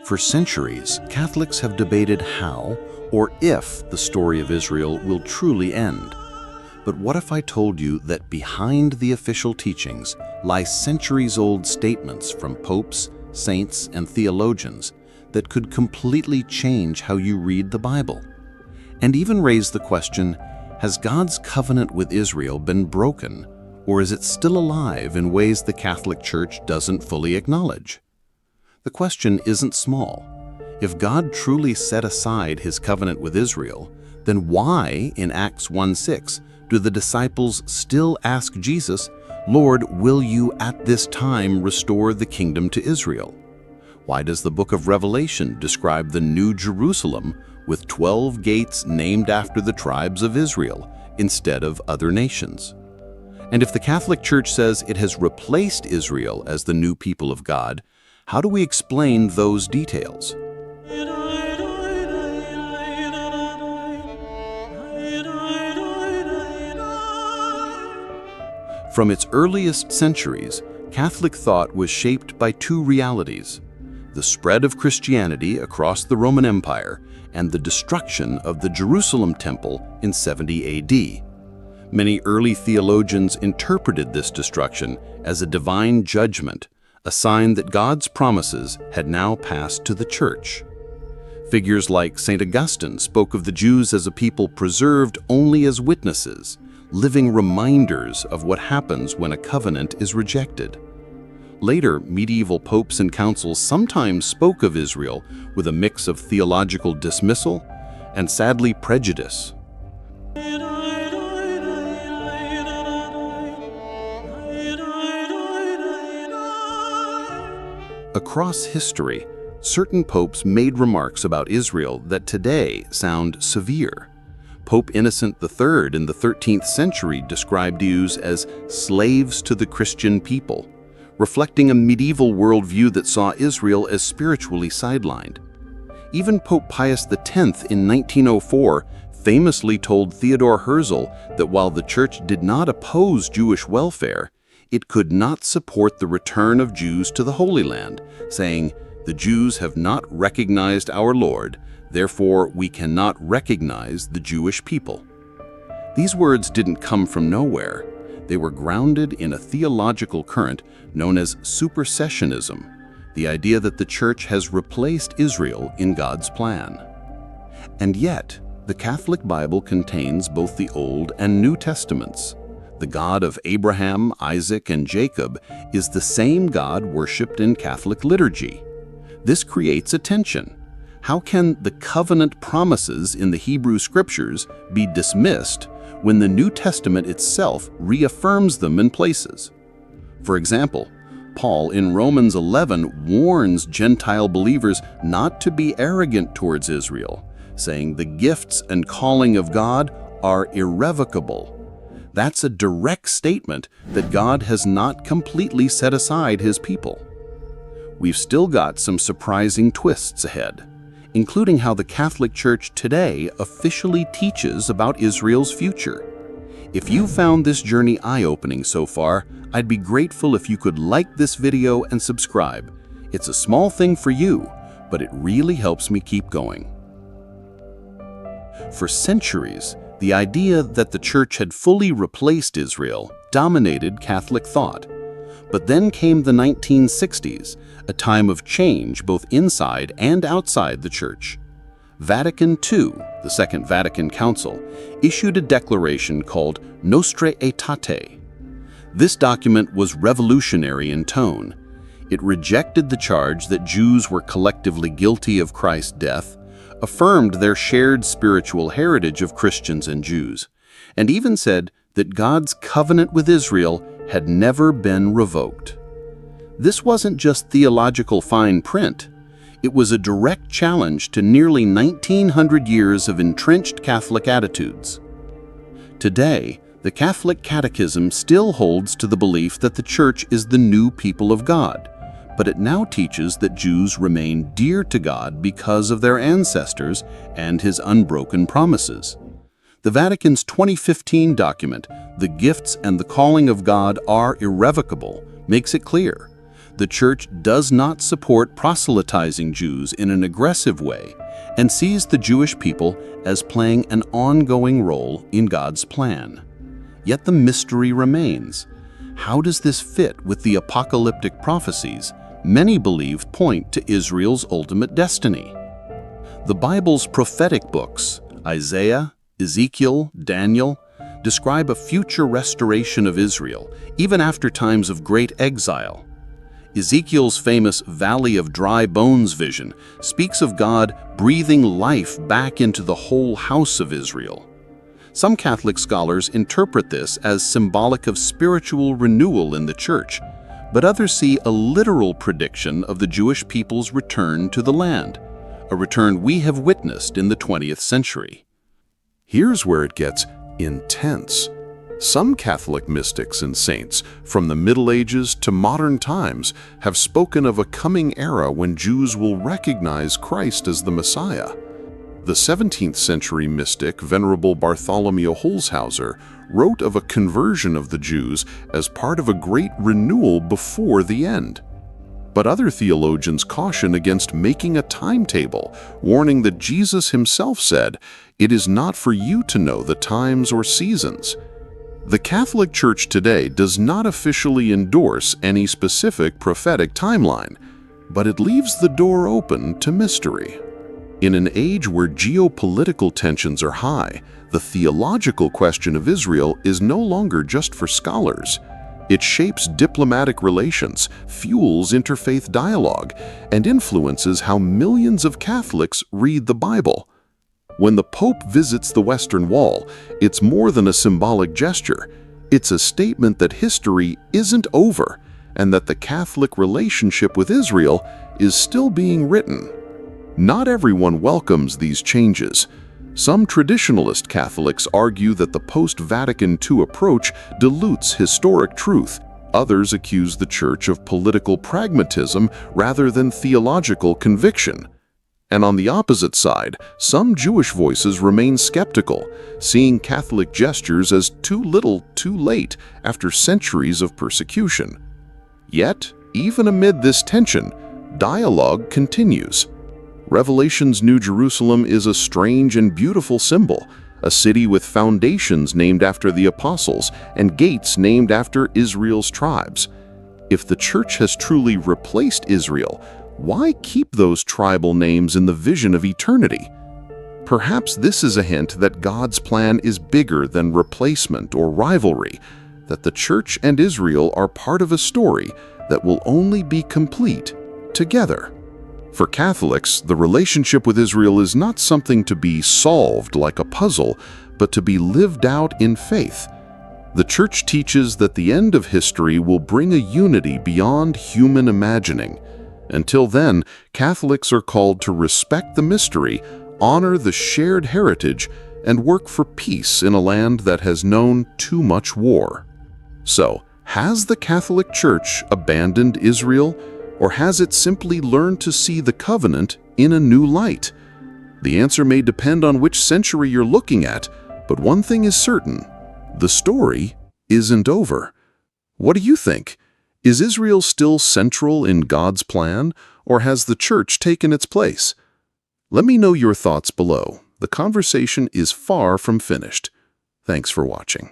For centuries, Catholics have debated how or if the story of Israel will truly end. But what if I told you that behind the official teachings lie centuries-old statements from popes, saints, and theologians that could completely change how you read the Bible? And even raise the question, has God's covenant with Israel been broken, or is it still alive in ways the Catholic Church doesn't fully acknowledge? The question isn't small. If God truly set aside his covenant with Israel, then why, in Acts 1:6, do the disciples still ask Jesus, "Lord, will you at this time restore the kingdom to Israel?" Why does the book of Revelation describe the New Jerusalem with 12 gates named after the tribes of Israel instead of other nations? And if the Catholic Church says it has replaced Israel as the new people of God, how do we explain those details? From its earliest centuries, Catholic thought was shaped by two realities: the spread of Christianity across the Roman Empire and the destruction of the Jerusalem Temple in 70 AD. Many early theologians interpreted this destruction as a divine judgment, a sign that God's promises had now passed to the Church. Figures like St. Augustine spoke of the Jews as a people preserved only as witnesses, living reminders of what happens when a covenant is rejected. Later, medieval popes and councils sometimes spoke of Israel with a mix of theological dismissal and, sadly, prejudice. Across history, certain popes made remarks about Israel that today sound severe. Pope Innocent III in the 13th century described Jews as slaves to the Christian people, reflecting a medieval worldview that saw Israel as spiritually sidelined. Even Pope Pius X in 1904 famously told Theodore Herzl that while the Church did not oppose Jewish welfare, it could not support the return of Jews to the Holy Land, saying, "The Jews have not recognized our Lord, therefore we cannot recognize the Jewish people." These words didn't come from nowhere. They were grounded in a theological current known as supersessionism, the idea that the Church has replaced Israel in God's plan. And yet, the Catholic Bible contains both the Old and New Testaments. The God of Abraham, Isaac, and Jacob is the same God worshipped in Catholic liturgy. This creates a tension. How can the covenant promises in the Hebrew Scriptures be dismissed when the New Testament itself reaffirms them in places? For example, Paul in Romans 11 warns Gentile believers not to be arrogant towards Israel, saying the gifts and calling of God are irrevocable. That's a direct statement that God has not completely set aside his people. We've still got some surprising twists ahead, including how the Catholic Church today officially teaches about Israel's future. If you found this journey eye-opening so far, I'd be grateful if you could like this video and subscribe. It's a small thing for you, but it really helps me keep going. For centuries, the idea that the Church had fully replaced Israel dominated Catholic thought. But then came the 1960s, a time of change both inside and outside the Church. Vatican II, the Second Vatican Council, issued a declaration called Nostra Aetate. This document was revolutionary in tone. It rejected the charge that Jews were collectively guilty of Christ's death, affirmed their shared spiritual heritage of Christians and Jews, and even said that God's covenant with Israel had never been revoked. This wasn't just theological fine print. It was a direct challenge to nearly 1900 years of entrenched Catholic attitudes. Today, the Catholic Catechism still holds to the belief that the Church is the new people of God, but it now teaches that Jews remain dear to God because of their ancestors and his unbroken promises. The Vatican's 2015 document, "The Gifts and the Calling of God Are Irrevocable," makes it clear. The Church does not support proselytizing Jews in an aggressive way and sees the Jewish people as playing an ongoing role in God's plan. Yet the mystery remains. How does this fit with the apocalyptic prophecies many believe point to Israel's ultimate destiny? The Bible's prophetic books, Isaiah, Ezekiel, Daniel, describe a future restoration of Israel, even after times of great exile. Ezekiel's famous Valley of Dry Bones vision speaks of God breathing life back into the whole house of Israel. Some Catholic scholars interpret this as symbolic of spiritual renewal in the Church, but others see a literal prediction of the Jewish people's return to the land, a return we have witnessed in the 20th century. Here's where it gets intense. Some Catholic mystics and saints, from the Middle Ages to modern times, have spoken of a coming era when Jews will recognize Christ as the Messiah. The 17th century mystic Venerable Bartholomew Holshauser wrote of a conversion of the Jews as part of a great renewal before the end. But other theologians caution against making a timetable, warning that Jesus himself said, "It is not for you to know the times or seasons." The Catholic Church today does not officially endorse any specific prophetic timeline, but it leaves the door open to mystery. In an age where geopolitical tensions are high, the theological question of Israel is no longer just for scholars. It shapes diplomatic relations, fuels interfaith dialogue, and influences how millions of Catholics read the Bible. When the Pope visits the Western Wall, it's more than a symbolic gesture. It's a statement that history isn't over and that the Catholic relationship with Israel is still being written. Not everyone welcomes these changes. Some traditionalist Catholics argue that the post-Vatican II approach dilutes historic truth. Others accuse the Church of political pragmatism rather than theological conviction. And on the opposite side, some Jewish voices remain skeptical, seeing Catholic gestures as too little, too late after centuries of persecution. Yet, even amid this tension, dialogue continues. Revelation's New Jerusalem is a strange and beautiful symbol, a city with foundations named after the apostles and gates named after Israel's tribes. If the Church has truly replaced Israel, why keep those tribal names in the vision of eternity? Perhaps this is a hint that God's plan is bigger than replacement or rivalry, that the Church and Israel are part of a story that will only be complete together. For Catholics, the relationship with Israel is not something to be solved like a puzzle, but to be lived out in faith. The Church teaches that the end of history will bring a unity beyond human imagining. Until then, Catholics are called to respect the mystery, honor the shared heritage, and work for peace in a land that has known too much war. So, has the Catholic Church abandoned Israel? Or has it simply learned to see the covenant in a new light? The answer may depend on which century you're looking at, but one thing is certain: the story isn't over. What do you think? Is Israel still central in God's plan, or has the Church taken its place? Let me know your thoughts below. The conversation is far from finished. Thanks for watching.